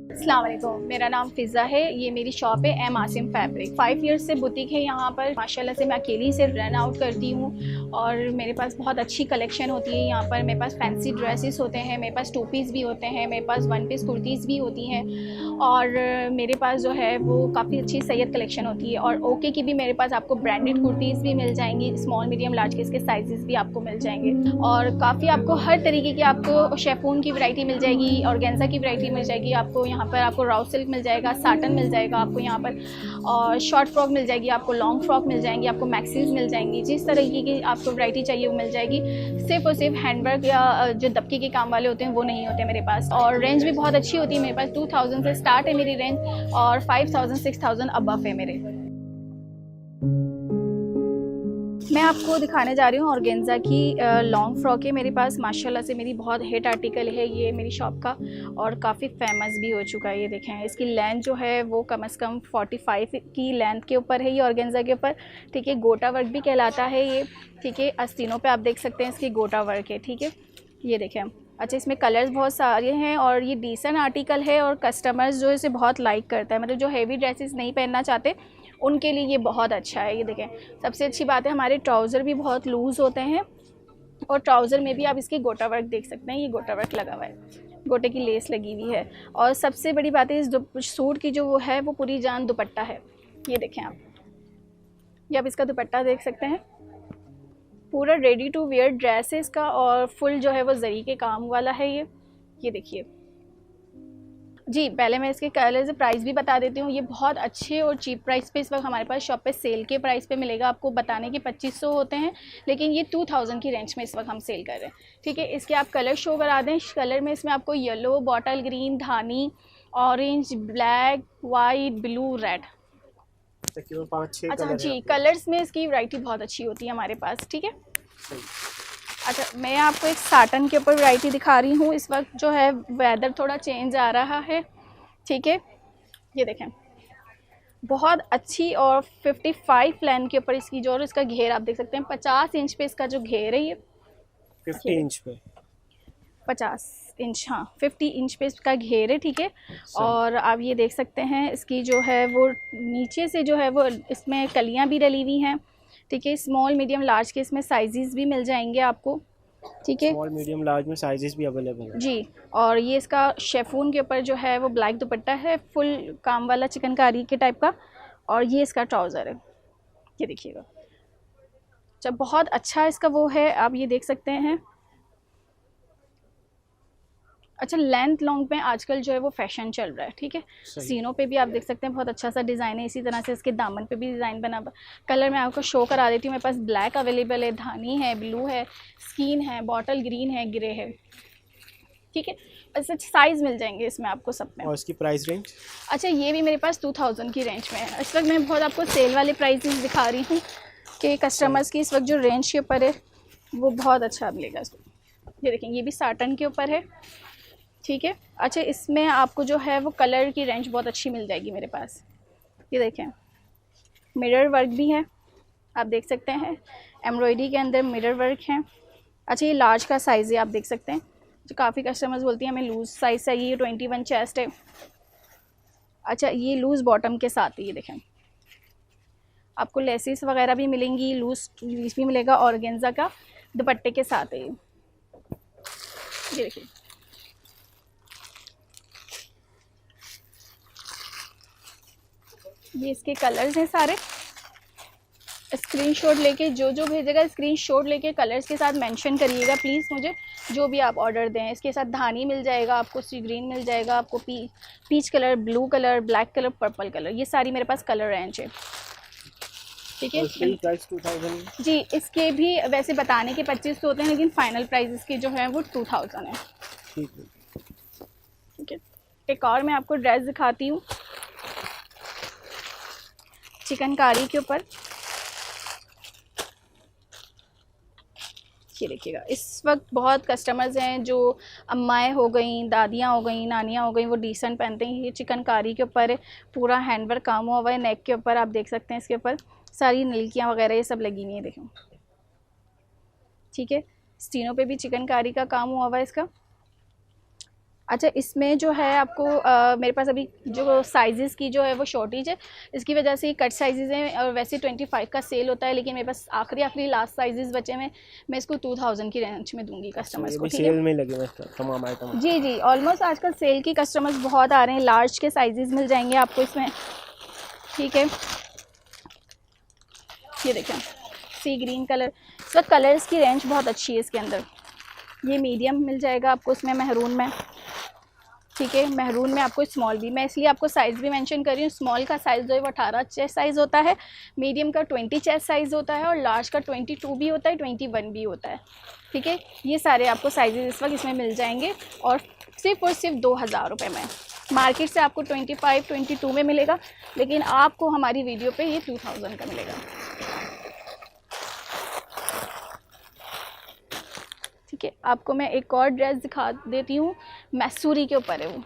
अस्सलाम वालेकुम, मेरा नाम फ़िज़ा है। ये मेरी शॉप है एम आसिम फैब्रिक। 5 ईयर्स से बुटीक है यहाँ पर। माशाल्लाह से मैं अकेली से रन आउट करती हूँ और मेरे पास बहुत अच्छी कलेक्शन होती है यहाँ पर। मेरे पास फैंसी ड्रेसेस होते हैं, मेरे पास 2 पीस भी होते हैं, मेरे पास 1 पीस कुर्तीज़ भी होती हैं और मेरे पास जो है वो काफ़ी अच्छी सैयद कलेक्शन होती है। और ओके की भी मेरे पास आपको ब्रांडेड कुर्तीज़ भी मिल जाएंगी, स्मॉल मीडियम लार्ज के इसके साइजेस भी आपको मिल जाएंगे और काफ़ी आपको हर तरीके की आपको शेफून की वैरायटी मिल जाएगी, ऑर्गेन्जा की वैरायटी मिल जाएगी आपको यहाँ पर। आपको राउ सिल्क मिल जाएगा, साटन मिल जाएगा आपको यहाँ पर और शॉर्ट फ्रॉक मिल जाएगी आपको, लॉन्ग फ्रॉक मिल जाएंगी आपको, मैक्सीज मिल जाएंगी। जिस तरीके की आपको वैरायटी चाहिए वो मिल जाएगी। सिर्फ और सिर्फ हैंडवर्क या जो दबके के काम वाले होते हैं वो नहीं होते मेरे पास। और रेंज भी बहुत अच्छी होती है मेरे पास। 2000 से स्टार्ट है मेरी रेंज और 5000 6000 अबव है मेरे। मैं आपको दिखाने जा रही हूँ ऑर्गेन्जा की लॉन्ग फ्रॉक है मेरे पास। माशाल्लाह से मेरी बहुत हिट आर्टिकल है ये मेरी शॉप का और काफ़ी फेमस भी हो चुका है। ये देखें, इसकी लेंथ जो है वो कम से कम 45 की लेंथ के ऊपर है ये ऑर्गेन्जा के ऊपर। ठीक है, गोटा वर्क भी कहलाता है ये। ठीक है, आस्तीनों पे आप देख सकते हैं इसकी गोटा वर्क है। ठीक है, ये देखें। अच्छा, इसमें कलर्स बहुत सारे हैं और ये डिसेंट आर्टिकल है और कस्टमर्स जो इसे बहुत लाइक करता है। मतलब जो हेवी ड्रेसेस नहीं पहनना चाहते उनके लिए ये बहुत अच्छा है। ये देखें, सबसे अच्छी बात है हमारे ट्राउज़र भी बहुत लूज़ होते हैं और ट्राउज़र में भी आप इसकी गोटा वर्क देख सकते हैं। ये गोटा वर्क लगा हुआ है, गोटे की लेस लगी हुई है। और सबसे बड़ी बात है इस सूट की जो वो है वो पूरी जान दुपट्टा है। ये देखें आप, ये आप इसका दुपट्टा देख सकते हैं। पूरा रेडी टू वेयर ड्रेस है इसका और फुल जो है वो जरी के काम वाला है ये देखिए जी। पहले मैं इसके कलर से प्राइस भी बता देती हूँ। ये बहुत अच्छे और चीप प्राइस पे इस वक्त हमारे पास शॉप पे सेल के प्राइस पे मिलेगा। आपको बताने के 2500 होते हैं लेकिन ये 2000 की रेंज में इस वक्त हम सेल कर रहे हैं। ठीक है, इसके आप कलर शो करा दें। कलर में इसमें आपको येलो, बॉटल ग्रीन, धानी, orange, black, white, blue, red. अच्छा जी, कलर्स में इसकी वैरायटी बहुत अच्छी होती है हमारे पास। ठीक है, अच्छा मैं आपको एक साटन के ऊपर वैरायटी दिखा रही हूँ। इस वक्त जो है वेदर थोड़ा चेंज आ रहा है। ठीक है, ये देखें, बहुत अच्छी और 55 लेंथ के ऊपर इसकी जो और इसका घेर आप देख सकते हैं। 50 इंच पे इसका जो घेर है ये 50 इंच पे 50 इंच, हाँ 50 इंच पे इसका घेर है। ठीक है, और आप ये देख सकते हैं इसकी जो है वो नीचे से जो है वो इसमें कलियां भी डली हुई हैं। ठीक है, स्मॉल मीडियम लार्ज के इसमें साइजेस भी मिल जाएंगे आपको। ठीक है, स्मॉल मीडियम लार्ज में साइजेस भी अवेलेबल है जी। और ये इसका शेफून के ऊपर जो है वो ब्लैक दुपट्टा है, फुल काम वाला चिकनकारी के टाइप का। और ये इसका ट्राउज़र है, ये देखिएगा। जब बहुत अच्छा इसका वो है, आप ये देख सकते हैं। अच्छा, लेंथ लॉन्ग में आजकल जो है वो फैशन चल रहा है। ठीक है, सीनों पे भी आप देख सकते हैं बहुत अच्छा सा डिज़ाइन है। इसी तरह से इसके दामन पे भी डिज़ाइन बना। कलर मैं आपको शो करा देती हूँ। मेरे पास ब्लैक अवेलेबल है, धानी है, ब्लू है, स्कीन है, बॉटल ग्रीन है, ग्रे है। ठीक है, ऐसे साइज़ मिल जाएंगे इसमें आपको सब में। और इसकी प्राइस रेंज? अच्छा, ये भी मेरे पास 2000 की रेंज में है। इस वक्त मैं बहुत आपको सेल वाले प्राइसेस दिखा रही हूँ कि कस्टमर्स की इस वक्त जो रेंज के ऊपर है वो बहुत अच्छा मिलेगा इसको। ये देखें, ये भी साटन के ऊपर है। ठीक है, अच्छा इसमें आपको जो है वो कलर की रेंज बहुत अच्छी मिल जाएगी मेरे पास। ये देखें, मिरर वर्क भी है, आप देख सकते हैं। एम्ब्रॉयडरी के अंदर मिरर वर्क है। अच्छा, ये लार्ज का साइज़ है, आप देख सकते हैं। जो काफ़ी कस्टमर्स बोलती हैं हमें लूज़ साइज़ चाहिए। ये 21 चेस्ट है। अच्छा, ये लूज़ बॉटम के साथ है। ये देखें, आपको लेसिस वगैरह भी मिलेंगी, लूज़ भी मिलेगा, ऑर्गेन्जा का दुपट्टे के साथ है ये देखिए। ये इसके कलर्स हैं सारे। स्क्रीनशॉट लेके जो भेजेगा स्क्रीनशॉट लेके कलर्स के साथ मेंशन करिएगा प्लीज़ मुझे, जो भी आप ऑर्डर दें। इसके साथ धानी मिल जाएगा आपको, सी ग्रीन मिल जाएगा आपको, peach colour, blue colour, black colour, purple colour, ये सारी मेरे पास कलर रेंज है। ठीक है, प्राइस 2000 जी। इसके भी वैसे बताने के 2500 होते हैं लेकिन फ़ाइनल प्राइस इसके जो है वो 2000 है। ठीक है, ठीक है, एक और मैं आपको ड्रेस दिखाती हूँ चिकनकारी के ऊपर। ये देखिएगा, इस वक्त बहुत कस्टमर्स हैं जो अम्माएँ हो गई, दादियाँ हो गई, नानियाँ हो गई, वो डिसेंट पहनते हैं। ये चिकनकारी के ऊपर है, पूरा हैंडवर्क काम हुआ हुआ है। नेक के ऊपर आप देख सकते हैं इसके ऊपर सारी नलकियाँ वगैरह ये सब लगी हुई हैं, देखो। ठीक है, स्टीनों पे भी चिकनकारी का काम हुआ हुआ है इसका। अच्छा, इसमें जो है आपको मेरे पास अभी जो साइज़ेस की जो है वो शॉर्टेज है, इसकी वजह से कट साइज़ेस हैं। और वैसे 25 का सेल होता है, लेकिन मेरे पास आखिरी लास्ट साइज़ेस बचे हैं। मैं इसको 2000 की रेंज में दूंगी कस्टमर्स ये को, भी ठीक सेल है। में लगे हुए हैं तमाम आइटम। जी जी, ऑलमोस्ट आजकल सेल की कस्टमर्स बहुत आ रहे हैं। लार्ज के साइज़ेस मिल जाएंगे आपको इसमें, ठीक है। ये देखें, सी ग्रीन कलर, इस वक्त कलर्स की रेंज बहुत अच्छी है इसके अंदर। ये मीडियम मिल जाएगा आपको इसमें महरून में, ठीक है। महरून में आपको स्मॉल भी, मैं इसलिए आपको साइज़ भी मेंशन कर रही हूँ। स्मॉल का साइज़ जो है वो 18 चेस्ट साइज़ होता है, मीडियम का 20 चेस्ट साइज़ होता है, और लार्ज का 22 भी होता है, 21 भी होता है, ठीक है। ये सारे आपको साइजेस इस वक्त इसमें मिल जाएंगे, और सिर्फ 2000 रुपये में। मार्केट से आपको 25, 22 में मिलेगा, लेकिन आपको हमारी वीडियो पे ये 2000 का मिलेगा, ठीक है। आपको मैं एक और ड्रेस दिखा देती हूँ, मैसूरी के ऊपर है वो।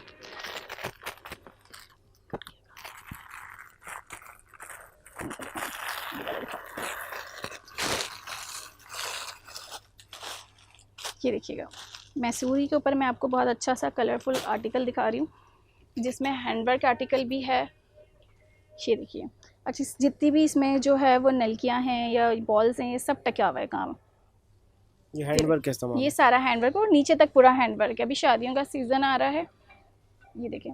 ये देखिएगा, मैसूरी के ऊपर मैं आपको बहुत अच्छा सा कलरफुल आर्टिकल दिखा रही हूँ, जिसमें हैंडवर्क आर्टिकल भी है। ये देखिए, अच्छा, जितनी भी इसमें जो है वो नलकियाँ हैं या बॉल्स हैं, ये सब टका हुआ है काम। ये हैंडवर्क है तमाम। ये सारा हैंडवर्क, और नीचे तक पूरा हैंडवर्क है। अभी शादियों का सीज़न आ रहा है, ये देखें,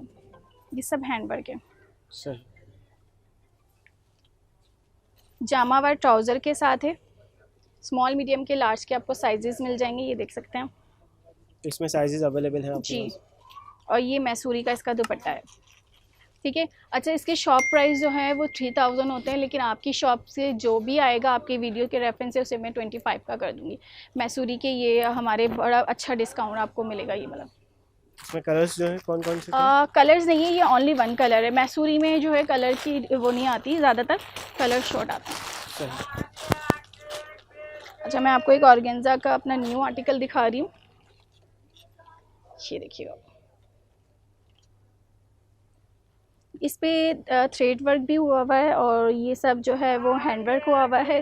ये सब हैंडवर्क है। सही। जामा वाला ट्राउज़र के साथ है। स्मॉल, मीडियम के, लार्ज के आपको साइजेस मिल जाएंगे, ये देख सकते हैं। इसमें साइजेस अवेलेबल हैं आपके जी, पास। और ये मैसूरी का इसका दुपट्टा है, ठीक है। अच्छा, इसके शॉप प्राइस जो है वो 3000 होते हैं, लेकिन आपकी शॉप से जो भी आएगा आपके वीडियो के रेफरेंस से उसे मैं 25 का कर दूंगी। मैसूरी के ये हमारे बड़ा अच्छा डिस्काउंट आपको मिलेगा ये वाला। इसमें कलर्स जो है कौन कौन से कलर्स नहीं है, ये ओनली वन कलर है। मैसूरी में जो है कलर की वो नहीं आती, ज़्यादातर कलर शॉर्ट आता है। सही। अच्छा, मैं आपको एक ऑर्गेन्जा का अपना न्यू आर्टिकल दिखा रही हूँ, ये देखिएगा। इस पे थ्रेड वर्क भी हुआ हुआ है, और ये सब जो है वो हैंड वर्क हुआ हुआ है,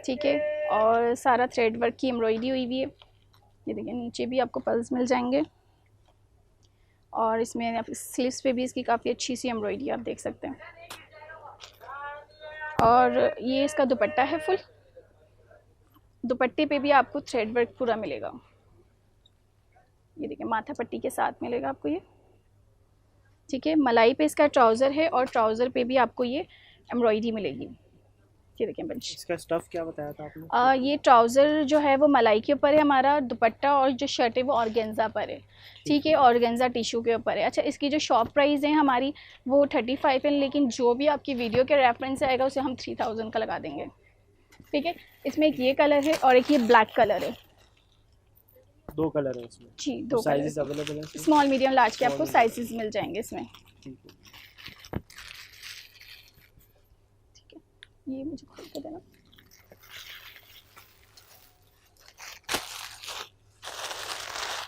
ठीक है। और सारा थ्रेड वर्क की एम्ब्रॉयडरी हुई हुई है। ये देखिए, नीचे भी आपको पल्स मिल जाएंगे, और इसमें स्लीव्स पे भी इसकी काफ़ी अच्छी सी एम्ब्रॉयडरी आप देख सकते हैं। और ये इसका दुपट्टा है फुल, दुपट्टे पे भी आपको थ्रेड वर्क पूरा मिलेगा। ये देखिए, माथा पट्टी के साथ मिलेगा आपको ये, ठीक है। मलाई पे इसका ट्राउज़र है, और ट्राउज़र पे भी आपको ये एम्ब्रॉयडरी मिलेगी। ये देखिए बंच। इसका स्टफ़ क्या बताया था आपने? ये ट्राउज़र जो है वो मलाई के ऊपर है हमारा, दुपट्टा और जो शर्ट है वो ऑर्गेन्जा पर है, ठीक है। ऑर्गेन्जा टिशू के ऊपर है। अच्छा, इसकी जो शॉप प्राइस है हमारी वो 35 है, लेकिन जो भी आपकी वीडियो के रेफरेंस से आएगा उसे हम 3000 का लगा देंगे, ठीक है। इसमें एक ये कलर है और एक ये ब्लैक कलर है। दो कलर है इसमें जी, दो साइजेस कलर, अवेलेबल है। स्मॉल, मीडियम, लार्ज के आपको साइजेस मिल जाएंगे इसमें, ठीक है। ठीक है। ये मुझे खोल के देना।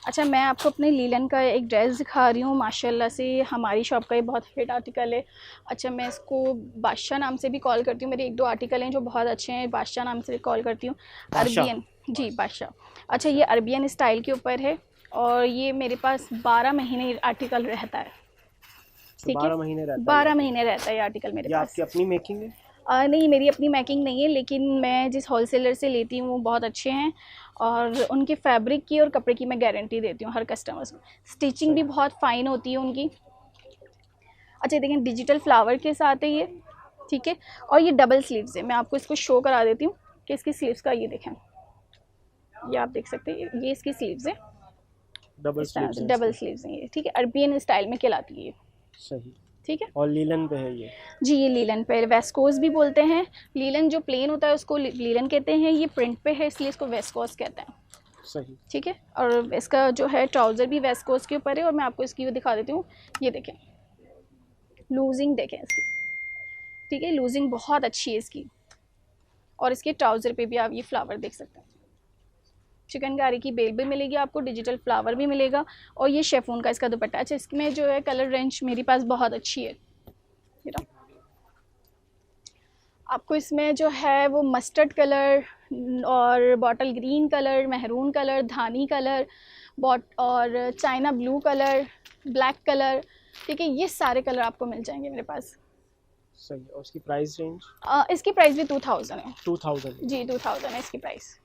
अच्छा, मैं आपको अपने लीलन का एक ड्रेस दिखा रही हूँ, माशाल्लाह से हमारी शॉप का ये बहुत हिट आर्टिकल है। अच्छा, मैं इसको बादशाह नाम से भी कॉल करती हूँ, मेरे एक दो आर्टिकल हैं जो बहुत अच्छे हैं, बादशाह नाम से कॉल करती हूँ। अरबियन, जी बादशाह। अच्छा, ये अरबियन स्टाइल के ऊपर है, और ये मेरे पास 12 महीने आर्टिकल रहता है, ठीक है। 12 महीने रहता है? 12 महीने रहता है ये आर्टिकल मेरे पास। आपकी अपनी मेकिंग है? नहीं, मेरी अपनी मेकिंग नहीं है, लेकिन मैं जिस होलसेलर से लेती हूँ वो बहुत अच्छे हैं, और उनके फैब्रिक की और कपड़े की मैं गारंटी देती हूँ हर कस्टमर्स को। स्टिचिंग भी बहुत फ़ाइन होती है उनकी। अच्छा, देखें, डिजिटल फ्लावर के साथ है ये, ठीक है। और ये डबल स्लीव्स है, मैं आपको इसको शो करा देती हूँ कि इसकी स्लीव्स का ये देखें, ये आप देख सकते हैं, ये इसकी स्लीव्स है, डबल स्लीव्स हैं ये, ठीक है। अरबियन स्टाइल में कहलाती है ये, सही, ठीक है। और लीलन पे है ये? जी, ये लीलन पे, वेस्कोस भी बोलते हैं। लीलन जो प्लेन होता है उसको लीलन कहते हैं, ये प्रिंट पे है इसलिए इसको वेस्कोस कहते हैं, सही, ठीक है। और इसका जो है ट्राउज़र भी वेस्कोस के ऊपर है, और मैं आपको इसकी वो दिखा देती हूँ, ये देखें, लूजिंग देखें इसकी, ठीक है। लूजिंग बहुत अच्छी है इसकी, और इसके ट्राउज़र पे भी आप ये फ्लावर देख सकते हैं। चिकनकारी की बेल भी मिलेगी आपको, डिजिटल फ्लावर भी मिलेगा, और ये शेफून का इसका दुपट्टा। अच्छा, इसमें जो है कलर रेंज मेरे पास बहुत अच्छी है, आपको इसमें जो है वो मस्टर्ड कलर और bottle green colour, maroon colour, धानी कलर, बॉट और China blue colour, black colour, ठीक है, ये सारे कलर आपको मिल जाएंगे मेरे पास। सही। और इसकी प्राइस रेंज? इसकी प्राइस भी 2000 है। 2000? जी 2000 है इसकी प्राइस।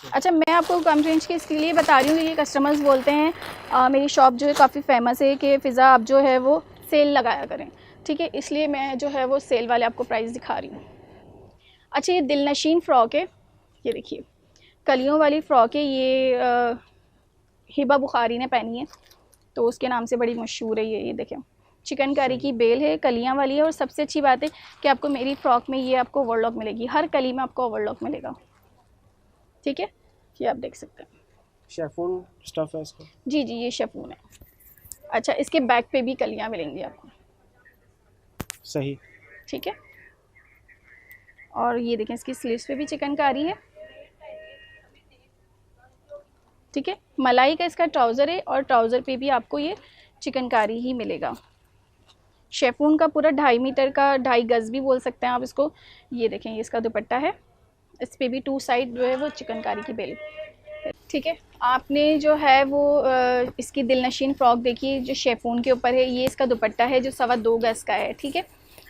अच्छा, मैं आपको कम रेंज के इसके लिए बता रही हूँ कि ये कस्टमर्स बोलते हैं मेरी शॉप जो है काफ़ी फेमस है कि फ़िज़ा आप जो है वो सेल लगाया करें, ठीक है, इसलिए मैं जो है वो सेल वाले आपको प्राइस दिखा रही हूँ। अच्छा, ये दिलनशीन फ़्रॉक है, ये देखिए कलियों वाली फ़्रॉक है, ये हिबा बुखारी ने पहनी है तो उसके नाम से बड़ी मशहूर है ये देखें, चिकनकारी की बेल है, कलियां वाली है, और सबसे अच्छी बात है कि आपको मेरी फ़्रॉक में ये आपको ओवरलॉक मिलेगी, हर कली में आपको ओवरलॉक मिलेगा, ठीक है, ये आप देख सकते हैं। शेफून स्टफ़ है इसका? जी जी, ये शेफून है। अच्छा, इसके बैक पे भी कलियां मिलेंगी आपको। सही। ठीक है, और ये देखें इसकी स्लीव्स पे भी चिकनकारी है, ठीक है, मलाई का इसका ट्राउज़र है और ट्राउज़र पे भी आपको ये चिकनकारी ही मिलेगा। शेफून का पूरा 2.5 मीटर का, 2.5 गज़ भी बोल सकते हैं आप इसको। ये देखें, ये इसका दुपट्टा है, इस पे भी 2 साइड जो है वो चिकनकारी की बेल, ठीक है। आपने जो है वो इसकी दिलनशीन फ़्रॉक देखी जो शेफून के ऊपर है, ये इसका दुपट्टा है जो 2.25 गज़ का है, ठीक है,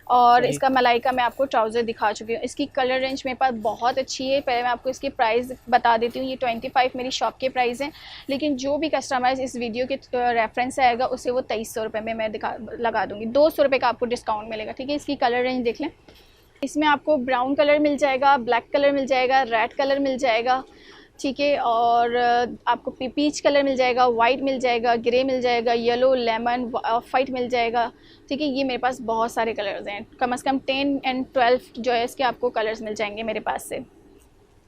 और इसका मलाई का मैं आपको ट्राउज़र दिखा चुकी हूँ। इसकी कलर रेंज मेरे पास बहुत अच्छी है। पहले मैं आपको इसकी प्राइस बता देती हूँ, ये 25 मेरी शॉप के प्राइस हैं, लेकिन जो भी कस्टमर इस वीडियो के रेफरेंस से आएगा उसे वो 2300 रुपये में मैं लगा दूँगी, 200 रुपये का आपको डिस्काउंट मिलेगा, ठीक है। इसकी कलर रेंज देख लें, इसमें आपको ब्राउन कलर मिल जाएगा, ब्लैक कलर मिल जाएगा, रेड कलर मिल जाएगा, ठीक है, और आपको पीच कलर मिल जाएगा, वाइट मिल जाएगा, ग्रे मिल जाएगा, येलो, लेमन, ऑफ वाइट मिल जाएगा, ठीक है। ये मेरे पास बहुत सारे कलर्स हैं, कम से कम 10 और 12 जो है इसके आपको कलर्स मिल जाएंगे मेरे पास से,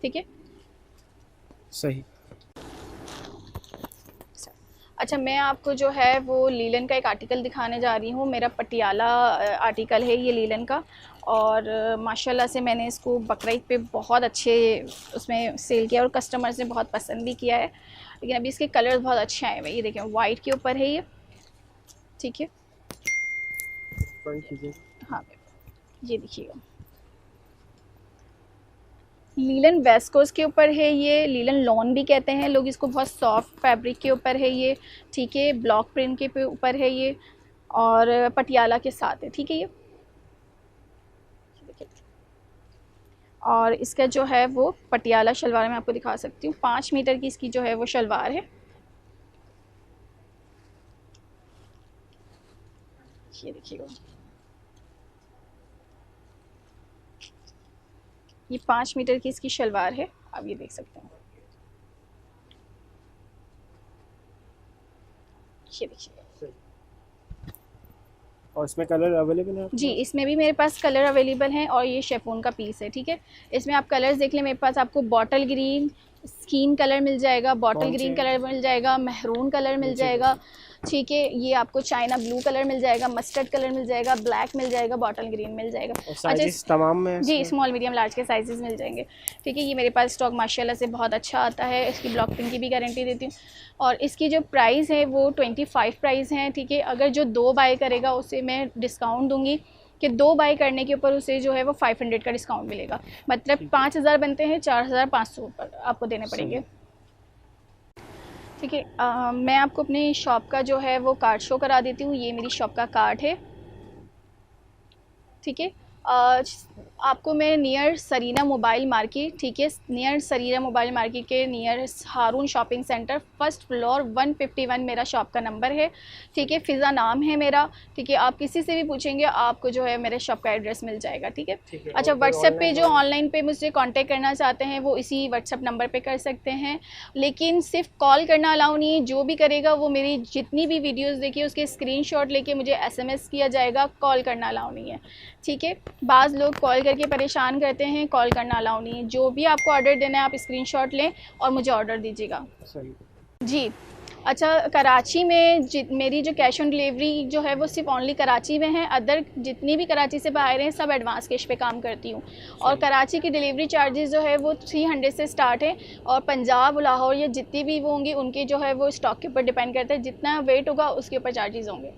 ठीक है। सही। अच्छा, मैं आपको जो है वो लीलन का एक आर्टिकल दिखाने जा रही हूँ, मेरा पटियाला आर्टिकल है ये लीलन का, और माशाल्लाह से मैंने इसको बकरीद पे बहुत अच्छे उसमें सेल किया और कस्टमर्स ने बहुत पसंद भी किया है, लेकिन अभी इसके कलर्स बहुत अच्छे आए हुए हैं। ये देखें, वाइट के ऊपर है ये, ठीक है, हाँ, ये देखिएगा, लीलन वेस्कोस के ऊपर है ये, लीलन लॉन भी कहते हैं लोग इसको, बहुत सॉफ्ट फैब्रिक के ऊपर है ये, ठीक है, ब्लॉक प्रिंट के ऊपर है ये, और पटियाला के साथ है, ठीक है। ये और इसका जो है वो पटियाला शलवार मैं आपको दिखा सकती हूँ, 5 मीटर की इसकी जो है वो शलवार है, ये देखिएगा, ये 5 मीटर की इसकी शलवार है, आप ये देख सकते हैं, ये देखिए। और इसमें कलर अवेलेबल है? जी, इसमें भी मेरे पास कलर अवेलेबल हैं, और ये शेफून का पीस है, ठीक है। इसमें आप कलर्स देख लें, मेरे पास आपको बॉटल ग्रीन स्किन कलर मिल जाएगा, बॉटल ग्रीन कलर मिल जाएगा, महरून कलर मिल जाएगा, ठीक है, ये आपको चाइना ब्लू कलर मिल जाएगा, मस्टर्ड कलर मिल जाएगा, ब्लैक मिल जाएगा, बॉटल ग्रीन मिल जाएगा। अच्छा, तमाम में जी, स्मॉल मीडियम लार्ज के साइजेस मिल जाएंगे, ठीक है। ये मेरे पास स्टॉक माशाल्लाह से बहुत अच्छा आता है, इसकी ब्लॉक प्रिंट की भी गारंटी देती हूँ, और इसकी जो प्राइस है वो 25 प्राइस हैं, ठीक है। अगर जो 2 बाय करेगा उसे मैं डिस्काउंट दूँगी कि 2 बाय करने के ऊपर उसे जो है वो 500 का डिस्काउंट मिलेगा, मतलब 5000 बनते हैं, 4500 पर आपको देने पड़ेंगे, ठीक है। मैं आपको अपनी शॉप का जो है वो कार्ड शो करा देती हूँ, ये मेरी शॉप का कार्ड है, ठीक है। आपको मैं नियर सरीना मोबाइल मार्केट, ठीक है, नियर सरीना मोबाइल मार्केट के नियर हारून शॉपिंग सेंटर, फर्स्ट फ्लोर 151 मेरा शॉप का नंबर है, ठीक है। फ़िज़ा नाम है मेरा, ठीक है। आप किसी से भी पूछेंगे आपको जो है मेरे शॉप का एड्रेस मिल जाएगा, ठीक है। अच्छा, व्हाट्सएप पे जो ऑनलाइन पे मुझसे कांटेक्ट करना चाहते हैं वो इसी व्हाट्सएप नंबर पे कर सकते हैं, लेकिन सिर्फ कॉल करना अलाउ नहीं है, जो भी करेगा वो मेरी जितनी भी वीडियोज़ देखिए उसके स्क्रीनशॉट लेके मुझे SMS किया जाएगा, कॉल करना अलाउ नहीं है, ठीक है। बाज़ लोग कॉल करके परेशान करते हैं, कॉल करना अलाउ नहीं है, जो भी आपको ऑर्डर देना है आप स्क्रीनशॉट लें और मुझे ऑर्डर दीजिएगा। जी। अच्छा, कराची में मेरी जो कैश ऑन डिलीवरी जो है वो सिर्फ ओनली कराची में है, अदर जितनी भी कराची से बाहर हैं सब एडवांस कैश पे काम करती हूँ, और कराची की डिलीवरी चार्जेस जो है वो 300 से स्टार्ट है, और पंजाब, लाहौर या जितनी भी वो होंगी उनके जो है वो स्टॉक के ऊपर डिपेंड करता है, जितना वेट होगा उसके ऊपर चार्जेस होंगे।